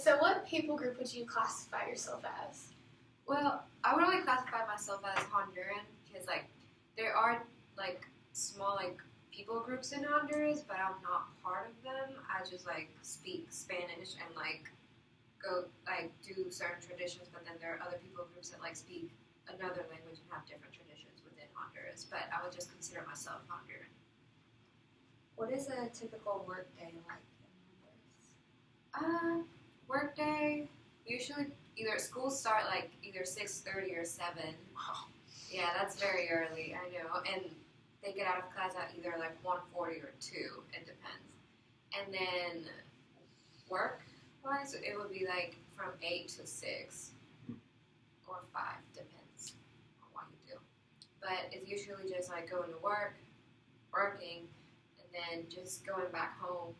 so what people group would you classify yourself as? Well, I would only classify myself as Honduran because, like, there are, like, small, like, people groups in Honduras, but I'm not part of them. I just, like, speak Spanish and, like, go, like, do certain traditions, but then there are other people groups that, like, speak another language and have different traditions within Honduras, but I would just consider myself Honduran. What is a typical work day like in Honduras? Work day, usually either schools start, like, either 6:30 or 7. Wow. Yeah, that's very early, I know, and they get out of class at either, like, 1:40 or 2, it depends. And then work-wise, it would be, like, from 8 to 6 or 5, depends on what you do. But it's usually just, like, going to work, working, and then just going back home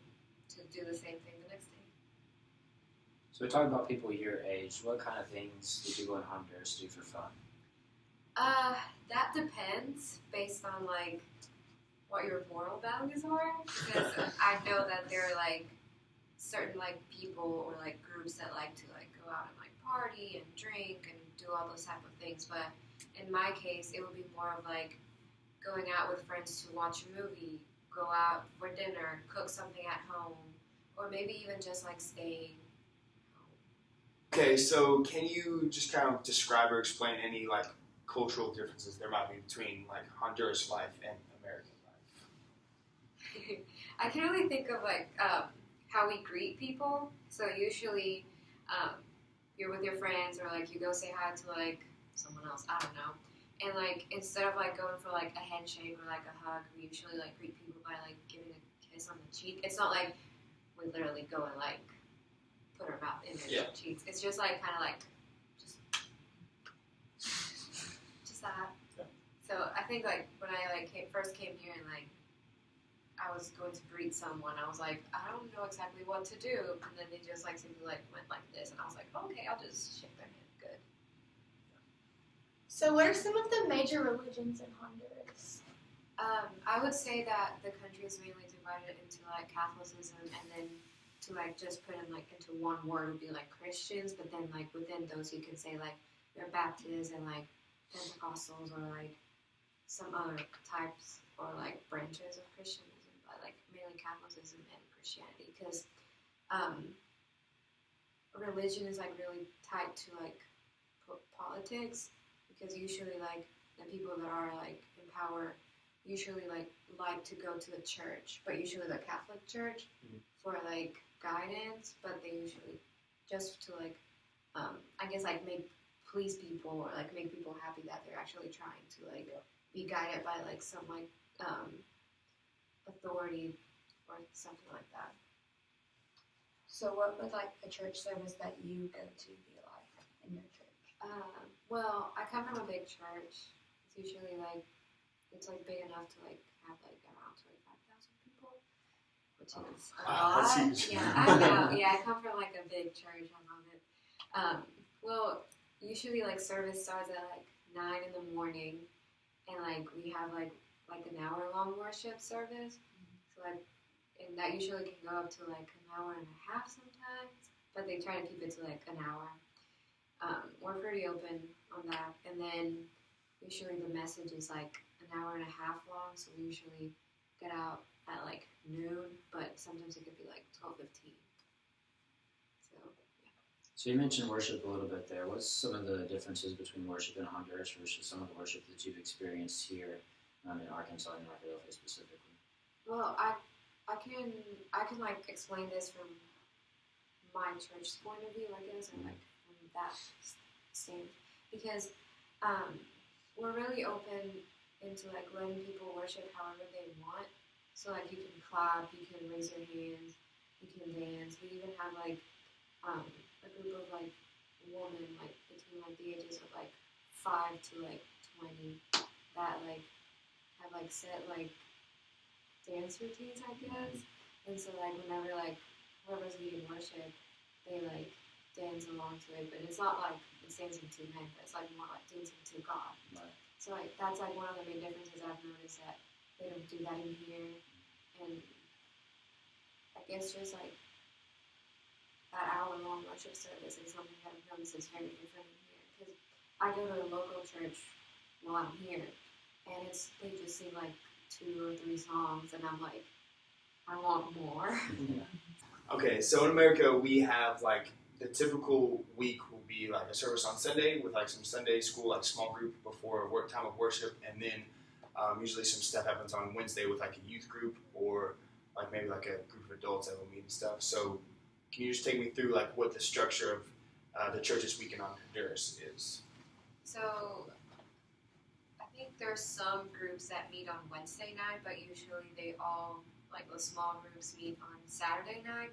to do the same thing the next day. So we're talking about people your age. What kind of things do people in Honduras do for fun? That depends based on, like, what your moral values are. Because I know that there are, like, certain, like, people or, like, groups that like to, like, go out and, like, party and drink and do all those type of things. But in my case, it would be more of, like, going out with friends to watch a movie, go out for dinner, cook something at home, or maybe even just, like, staying. Okay, so can you just kind of describe or explain any, like, cultural differences there might be between, like, Honduras life and American life? I can only think of, like, how we greet people. So usually you're with your friends or, like, you go say hi to, like, someone else, I don't know. And, like, instead of, like, going for, like, a handshake or, like, a hug, we usually, like, greet people by, like, giving a kiss on the cheek. It's not like we literally go and, like, put our mouth in their cheeks. It's just, like, kind of, like, just that. Yeah. So I think, like, when I, like, first came here and, like, I was going to greet someone, I was like, I don't know exactly what to do. And then they just, like, simply, like, went like this. And I was like, okay, I'll just shake their hand. Good. So what are some of the major religions in Honduras? I would say that the country is mainly divided into, like, Catholicism, and then to, like, just put in, like, into one word would be, like, Christians, but then, like, within those you could say, like, you're Baptists and, like, Pentecostals or, like, some other types or, like, branches of Christianism, but, like, mainly Catholicism and Christianity, because religion is, like, really tied to, like, politics, because usually, like, the people that are, like, in power usually, like to go to the church, but usually the Catholic Church for, like, guidance, but they usually just to, like, I guess, like, please people or, like, make people happy that they're actually trying to, like, be guided by, like, some, like, authority or something like that. So what would, like, a church service that you go to be like in your church? Well, I come from a big church. It's usually, like, it's, like, big enough to, like, have, like, around 25,000 people, which is a lot. That's huge. Yeah, I know. Yeah, I come from, like, a big church. I love it. Well, usually, like, service starts at, like, 9 in the morning, and, like, we have, like an hour-long worship service. So, like, and that usually can go up to, like, an hour and a half sometimes, but they try to keep it to, like, an hour. We're pretty open on that, and then usually the message is, like, an hour and a half long, so we usually get out at, like, noon, but sometimes it could be, like, 12:15. So, yeah. So you mentioned worship a little bit there. What's some of the differences between worship in Honduras versus some of the worship that you've experienced here in Arkansas and North Carolina specifically? Well, I can like explain this from my church's point of view, I guess, or like from that stand, because we're really open into, like, letting people worship however they want. So, like, you can clap, you can raise your hands, you can dance. We even have, like, a group of, like, women, like, between, like, the ages of, like, 5 to, like, 20 that, like, have, like, set, like, dance routines, I guess. And so, like, whenever, like, whoever's leading worship, they, like, dance along to it. But it's not, like, it's dancing to men, but it's, like, more like dancing to God. Right. So, like, that's, like, one of the main differences I've noticed, that they don't do that in here. And I guess just, like, that hour-long worship service is something that I've noticed is very different in here. Because I go to a local church while I'm here, and they just sing like 2 or 3 songs, and I'm like, I want more. Okay, so in America, we have like the typical week will be like a service on Sunday with like some Sunday school, like small group before a work time of worship, and then usually some stuff happens on Wednesday with like a youth group or like maybe like a group of adults that will meet and stuff. So can you just take me through like what the structure of the church's weekend on Honduras is? So I think there's some groups that meet on Wednesday night, but usually they all, like the small groups, meet on Saturday night.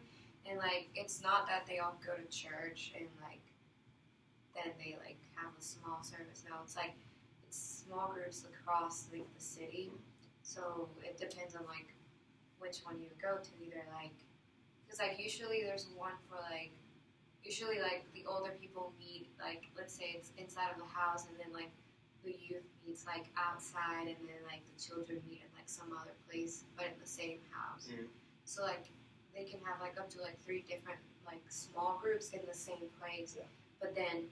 And like it's not that they all go to church and like then they like have a small service. No, it's like it's small groups across like the city. So it depends on like which one you go to. Either like because like usually there's one for like usually like the older people meet like let's say it's inside of the house, and then like the youth meets like outside, and then like the children meet in like some other place but in the same house. So like they can have like up to like 3 different like small groups in the same place. Yeah. But then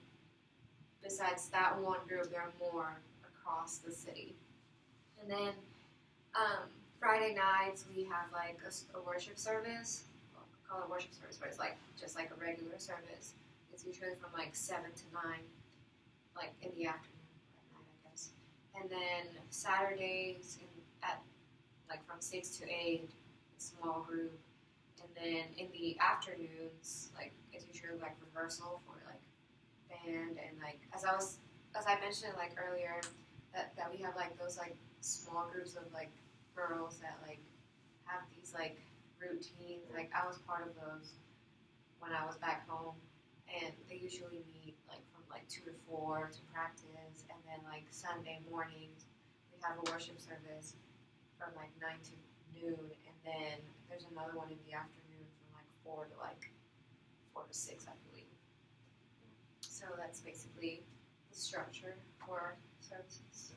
besides that one group, there are more across the city. And then Friday nights we have like a worship service. Well, we call it worship service, but it's like just like a regular service. It's usually from like 7 to 9, like in the afternoon at night, I guess. And then Saturdays at like from 6 to 8, small group. And then in the afternoons, like it's usually like rehearsal for like band, and like as I mentioned like earlier, that we have like those like small groups of like girls that like have these like routines. Like I was part of those when I was back home, and they usually meet like from like 2 to 4 to practice, and then like Sunday mornings we have a worship service from like 9 to noon, and then there's another one in the afternoon from like 4 to 6, I believe. So that's basically the structure for services.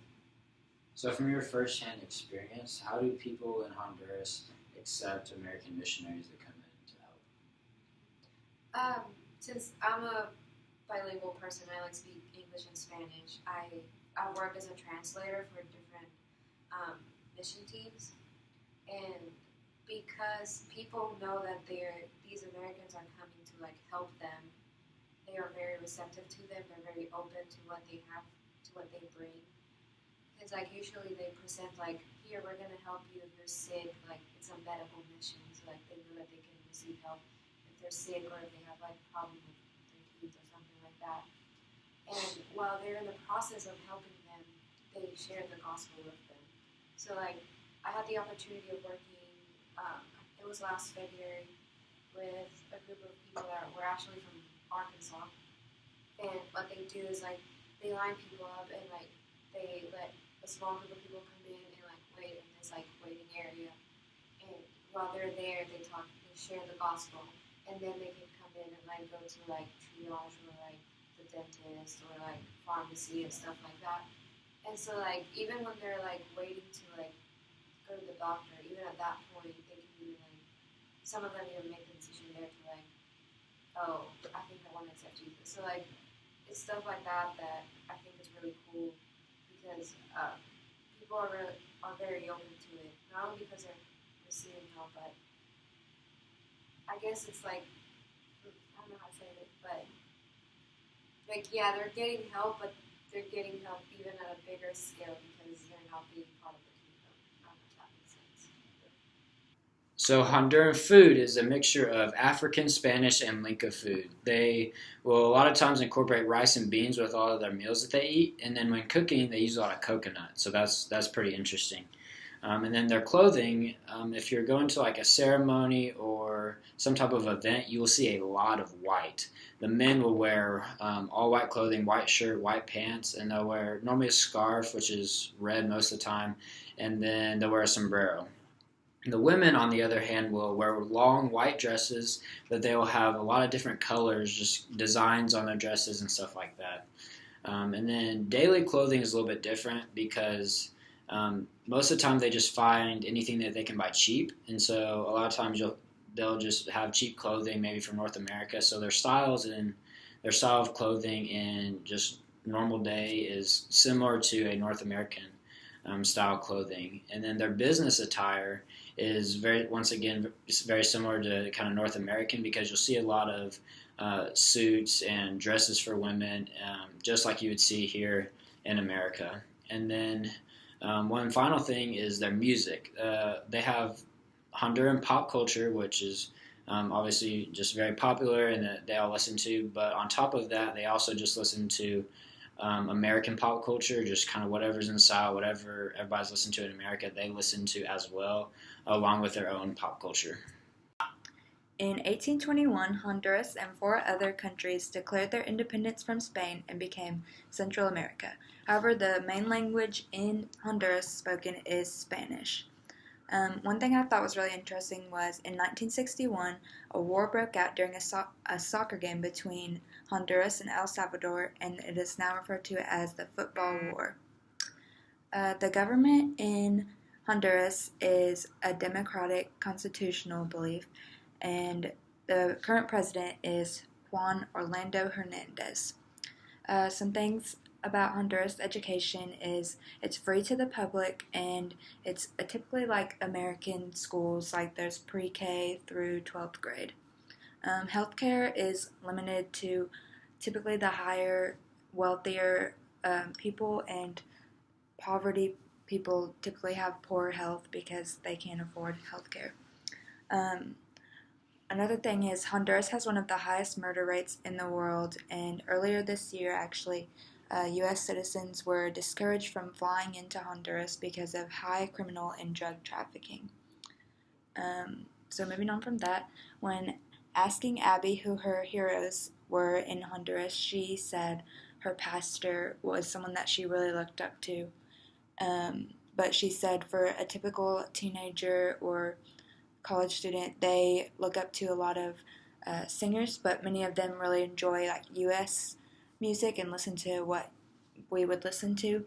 So from your first-hand experience, how do people in Honduras accept American missionaries that come in to help? Since I'm a bilingual person, I like speak English and Spanish. I worked as a translator for different mission teams, and because people know that these Americans are coming to like help them, they are very receptive to them. They're very open to what they have, to what they bring. It's like usually they present like, here we're gonna help you if you're sick. Like it's a medical mission, so like they know that they can receive help if they're sick or if they have like problems with their teeth or something like that. And while they're in the process of helping them, they share the gospel with them. So like I had the opportunity of working. It was last February with a group of people that were actually from Arkansas, and what they do is like they line people up and like they let a small group of people come in and like wait in this like waiting area, and while they're there they share the gospel, and then they can come in and like go to like triage or like the dentist or like pharmacy and stuff like that. And so like even when they're like waiting to like go to the doctor, even at that point they can even like some of them even make the decision there to like, oh, I think I want to accept Jesus. So like it's stuff like that that I think is really cool, because people are very open to it. Not only because they're receiving help, but I guess it's like I don't know how to say it, but like yeah, they're getting help, but they're getting help even at a bigger scale because they're not being part of the kingdom. I don't know if that makes sense. So Honduran food is a mixture of African, Spanish, and Linka food. They will a lot of times incorporate rice and beans with all of their meals that they eat, and then when cooking, they use a lot of coconut. So that's pretty interesting. And then their clothing, if you're going to like a ceremony or some type of event, you will see a lot of white. The men will wear all white clothing, white shirt, white pants, and they'll wear normally a scarf, which is red most of the time, and then they'll wear a sombrero. The women, on the other hand, will wear long white dresses, but they will have a lot of different colors, just designs on their dresses and stuff like that. And then daily clothing is a little bit different because most of the time they just find anything that they can buy cheap, and so a lot of times they'll just have cheap clothing, maybe from North America. So their style of clothing in just normal day is similar to a North American style clothing. And then their business attire is once again, very similar to kind of North American, because you'll see a lot of suits and dresses for women, just like you would see here in America. And then one final thing is their music. They have Honduran pop culture, which is obviously just very popular and that they all listen to. But on top of that, they also just listen to American pop culture, just kind of whatever's in style, whatever everybody's listening to in America, they listen to as well, along with their own pop culture. In 1821, Honduras and 4 other countries declared their independence from Spain and became Central America. However, the main language in Honduras spoken is Spanish. One thing I thought was really interesting was in 1961, a war broke out during a soccer game between Honduras and El Salvador, and it is now referred to as the Football War. The government in Honduras is a democratic constitutional belief, and the current president is Juan Orlando Hernandez. Some things about Honduras education is it's free to the public, and it's typically like American schools, like there's pre-K through 12th grade. Healthcare is limited to typically the higher, wealthier people, and poverty people typically have poor health because they can't afford healthcare. Another thing is Honduras has one of the highest murder rates in the world, and earlier this year actually U.S. citizens were discouraged from flying into Honduras because of high criminal and drug trafficking. So moving on from that, when asking Abby who her heroes were in Honduras, she said her pastor was someone that she really looked up to. But she said for a typical teenager or college student, they look up to a lot of singers, but many of them really enjoy like U.S. music and listen to what we would listen to.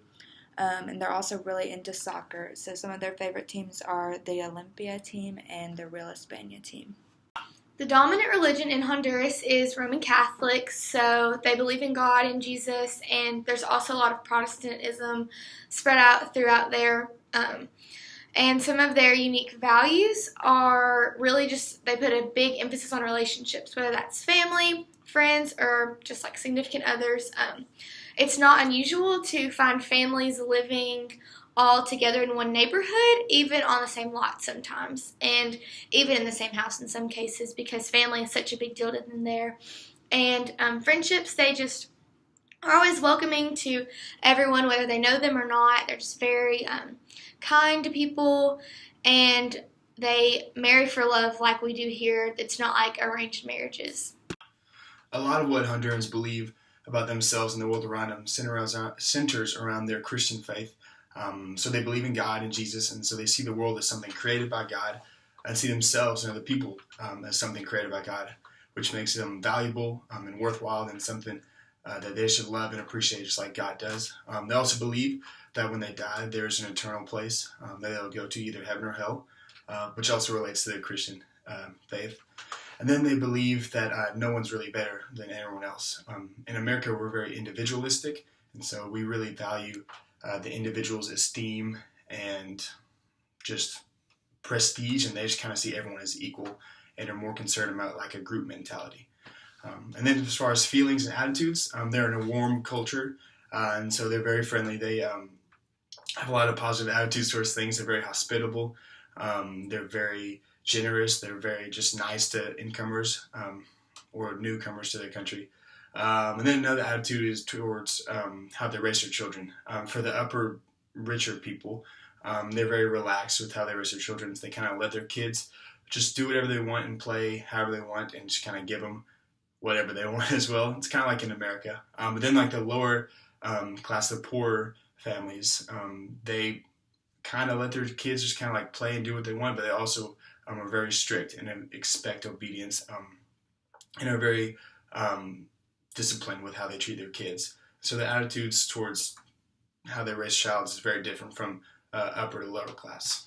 And they're also really into soccer. So some of their favorite teams are the Olympia team and the Real España team. The dominant religion in Honduras is Roman Catholic, so they believe in God and Jesus, and there's also a lot of Protestantism spread out throughout there. And some of their unique values are really just, they put a big emphasis on relationships, whether that's family, friends, or just like significant others. It's not unusual to find families living all together in one neighborhood, even on the same lot sometimes, and even in the same house in some cases, because family is such a big deal to them there. And friendships, they just are always welcoming to everyone, whether they know them or not. They're just very kind to people, and they marry for love like we do here. It's not like arranged marriages. A lot of what Hondurans believe about themselves and the world around them centers around their Christian faith. So they believe in God and Jesus, and so they see the world as something created by God and see themselves and other people as something created by God, which makes them valuable and worthwhile and something that they should love and appreciate just like God does. They also believe that when they die, there's an eternal place that they'll go to, either heaven or hell, which also relates to their Christian faith. And then they believe that no one's really better than anyone else. In America, we're very individualistic, and so we really value the individual's esteem and just prestige, and they just kind of see everyone as equal and are more concerned about like a group mentality. And then as far as feelings and attitudes, they're in a warm culture, and so they're very friendly. They have a lot of positive attitudes towards things. They're very hospitable. They're very generous. They're very just nice to incomers or newcomers to their country. And then another attitude is towards how they raise their children. For the upper, richer people, they're very relaxed with how they raise their children. So they kind of let their kids just do whatever they want and play however they want, and just kind of give them whatever they want as well. It's kind of like in America. But then like the lower class, the poorer families, they kind of let their kids just kind of like play and do what they want, but they also are very strict and expect obedience and are very disciplined with how they treat their kids. So the attitudes towards how they raise child is very different from upper to lower class.